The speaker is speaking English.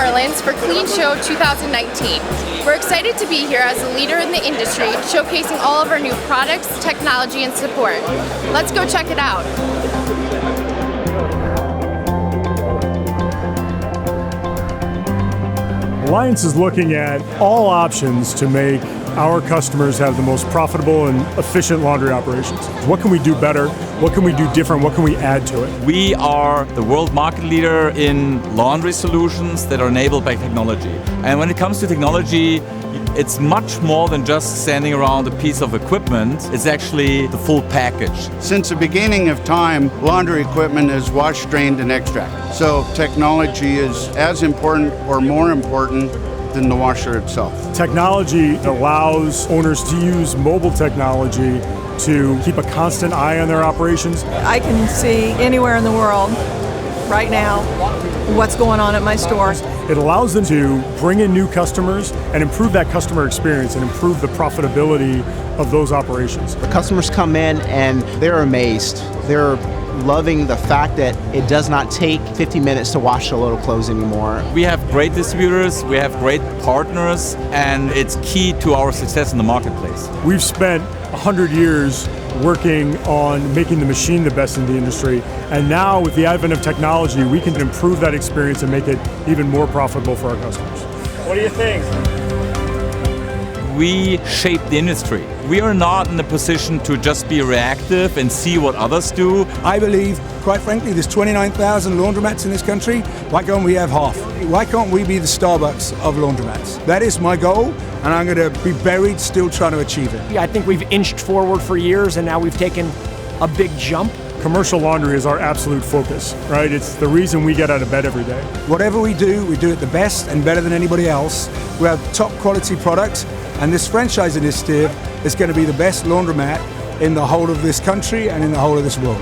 Orleans for Clean Show 2019. We're excited to be here as a leader in the industry, showcasing all of our new products, technology, and support. Let's go check it out. Alliance is looking at all options to make our customers have the most profitable and efficient laundry operations. What can we do better? What can we do different? What can we add to it? We are the world market leader in laundry solutions that are enabled by technology. And when it comes to technology, it's much more than just standing around a piece of equipment. It's actually the full package. Since the beginning of time, laundry equipment is washed, drained, and extracted. So technology is as important or more important than the washer itself. Technology allows owners to use mobile technology to keep a constant eye on their operations. I can see anywhere in the world right now what's going on at my store. It allows them to bring in new customers and improve that customer experience and improve the profitability of those operations. The customers come in and they're amazed. They're loving the fact that it does not take 50 minutes to wash a load of clothes anymore. We have great distributors, we have great partners, and it's key to our success in the marketplace. We've spent 100 years working on making the machine the best in the industry, and now with the advent of technology, we can improve that experience and make it even more profitable for our customers. What do you think? We shape the industry. We are not in a position to just be reactive and see what others do. I believe, quite frankly, there's 29,000 laundromats in this country. Why can't we have half? Why can't we be the Starbucks of laundromats? That is my goal, and I'm going to be buried still trying to achieve it. I think we've inched forward for years, and now we've taken a big jump. Commercial laundry is our absolute focus, right? It's the reason we get out of bed every day. Whatever we do it the best and better than anybody else. We have top quality products, and this franchise initiative is going to be the best laundromat in the whole of this country and in the whole of this world.